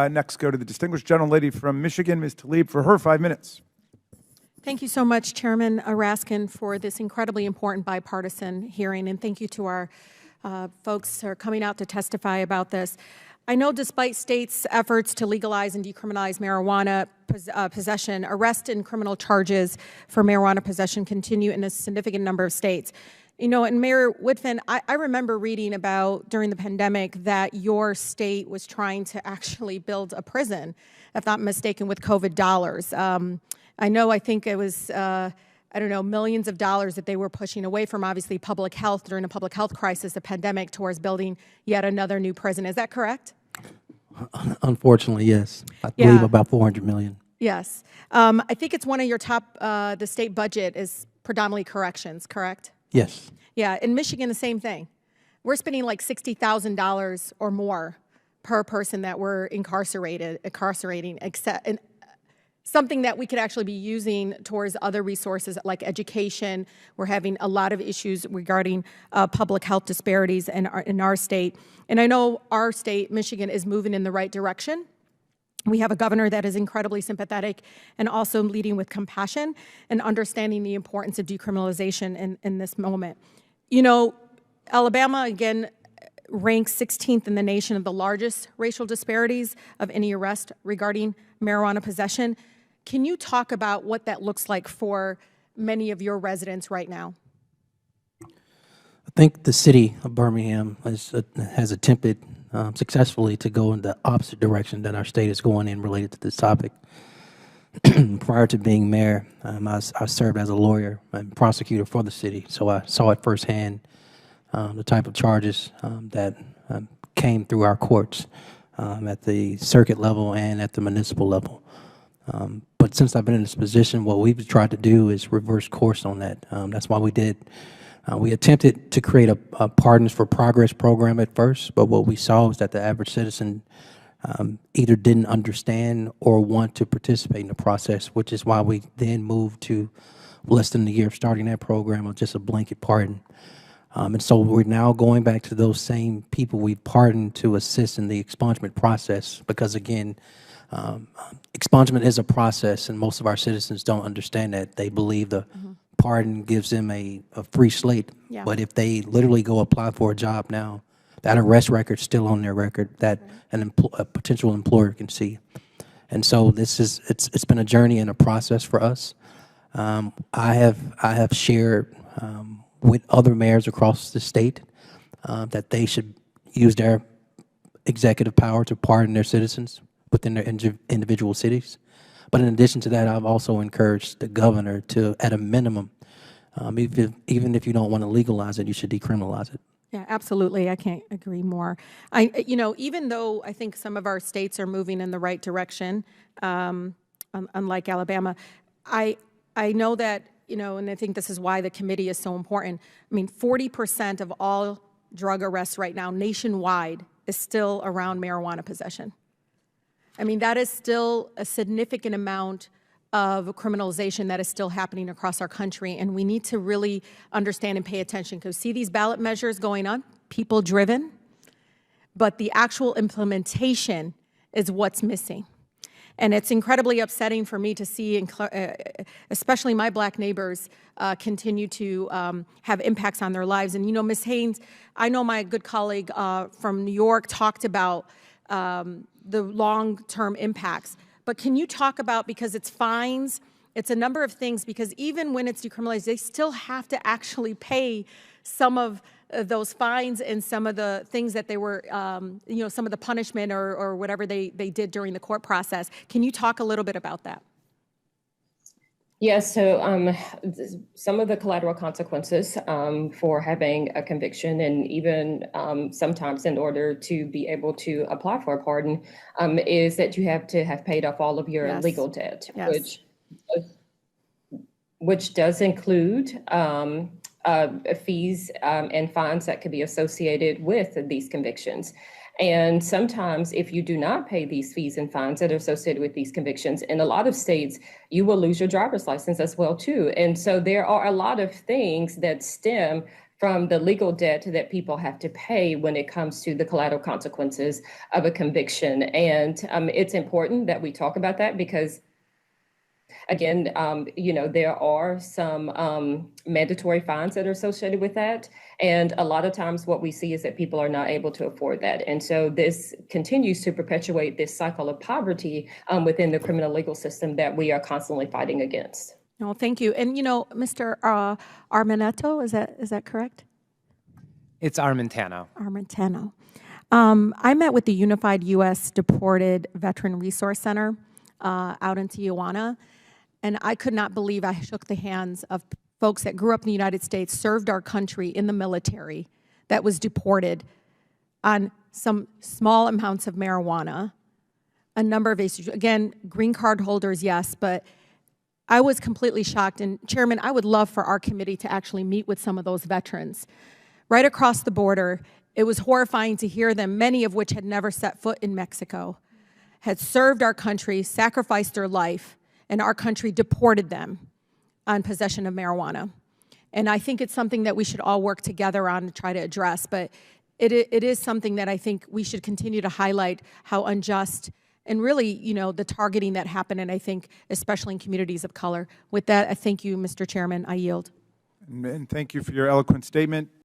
Next, go to the distinguished gentlelady from Michigan, Ms. Tlaib, for her 5 minutes. Thank you so much, Chairman Raskin, for this incredibly important bipartisan hearing, and thank you to our folks who are coming out to testify about this. I know despite states' efforts to legalize and decriminalize marijuana possession, arrest and criminal charges for marijuana possession continue in a significant number of states. You know, and Mayor Whitfin, I remember reading about during the pandemic that your state was trying to actually build a prison, if not mistaken, with COVID dollars. I think it was, I don't know, millions of dollars that they were pushing away from, obviously, public health during a public health crisis, the pandemic, towards building yet another new prison. Is that correct? Unfortunately, yes. I believe about $400 million. Yes. I think it's one of your top, the state budget is predominantly corrections, correct? Yes. Yeah, in Michigan, the same thing. We're spending like $60,000 or more per person that we're incarcerating, except and something that we could actually be using towards other resources like education. We're having a lot of issues regarding public health disparities in our state. And I know our state, Michigan, is moving in the right direction. We have a governor that is incredibly sympathetic and also leading with compassion and understanding the importance of decriminalization in this moment. You know, Alabama, again, ranks 16th in the nation of the largest racial disparities of any arrest regarding marijuana possession. Can you talk about what that looks like for many of your residents right now? I think the city of Birmingham has attempted successfully to go in the opposite direction that our state is going in related to this topic. Prior to being mayor, I served as a lawyer and prosecutor for the city, so I saw it firsthand, the type of charges that came through our courts at the circuit level and at the municipal level. But since I've been in this position, what we've tried to do is reverse course on that. That's why we attempted to create a Pardons for Progress program at first, but what we saw was that the average citizen either didn't understand or want to participate in the process, which is why we then moved to less than a year of starting that program with just a blanket pardon. And so we're now going back to those same people we pardoned to assist in the expungement process because, again, expungement is a process, and most of our citizens don't understand that. They believe the pardon gives them a free slate. Yeah. But if they literally go apply for a job now, that arrest record's still on their record that a potential employer can see. And so it's been a journey and a process for us. I have shared with other mayors across the state that they should use their executive power to pardon their citizens within their individual cities. But in addition to that, I've also encouraged the governor to, at a minimum, even if you don't want to legalize it, you should decriminalize it. Yeah, absolutely. I can't agree more. Even though I think some of our states are moving in the right direction, unlike Alabama, I know that, and I think this is why the committee is so important. I mean, 40% of all drug arrests right now nationwide is still around marijuana possession. I mean, that is still a significant amount of criminalization that is still happening across our country, and we need to really understand and pay attention because see these ballot measures going on, people driven, but the actual implementation is what's missing. And it's incredibly upsetting for me to see, especially my black neighbors, continue to have impacts on their lives. And Ms. Haynes, I know my good colleague from New York talked about the long-term impacts. But can you talk about, because it's fines, it's a number of things, because even when it's decriminalized, they still have to actually pay some of those fines and some of the things that they were, some of the punishment or whatever they did during the court process. Can you talk a little bit about that? Yes, so some of the collateral consequences for having a conviction, and even sometimes in order to be able to apply for a pardon, is that you have to have paid off all of your legal debt, which does include fees and fines that could be associated with these convictions. And sometimes if you do not pay these fees and fines that are associated with these convictions, in a lot of states, you will lose your driver's license as well too. And so there are a lot of things that stem from the legal debt that people have to pay when it comes to the collateral consequences of a conviction. And it's important that we talk about that because, again, there are some mandatory fines that are associated with that. And a lot of times what we see is that people are not able to afford that. And so this continues to perpetuate this cycle of poverty within the criminal legal system that we are constantly fighting against. No, thank you. And, Mr. Armenetto, is that correct? It's Armentano. Armentano. I met with the Unified U.S. Deported Veteran Resource Center out in Tijuana, and I could not believe I shook the hands of folks that grew up in the United States, served our country in the military, that was deported on some small amounts of marijuana, a number of issues. Again, green card holders, yes, but I was completely shocked. And Chairman, I would love for our committee to actually meet with some of those veterans. Right across the border, it was horrifying to hear them, many of which had never set foot in Mexico, had served our country, sacrificed their life, and our country deported them on possession of marijuana. And I think it's something that we should all work together on to try to address, but it is something that I think we should continue to highlight how unjust and really, the targeting that happened, and I think especially in communities of color. With that, I thank you, Mr. Chairman. I yield. And thank you for your eloquent statement.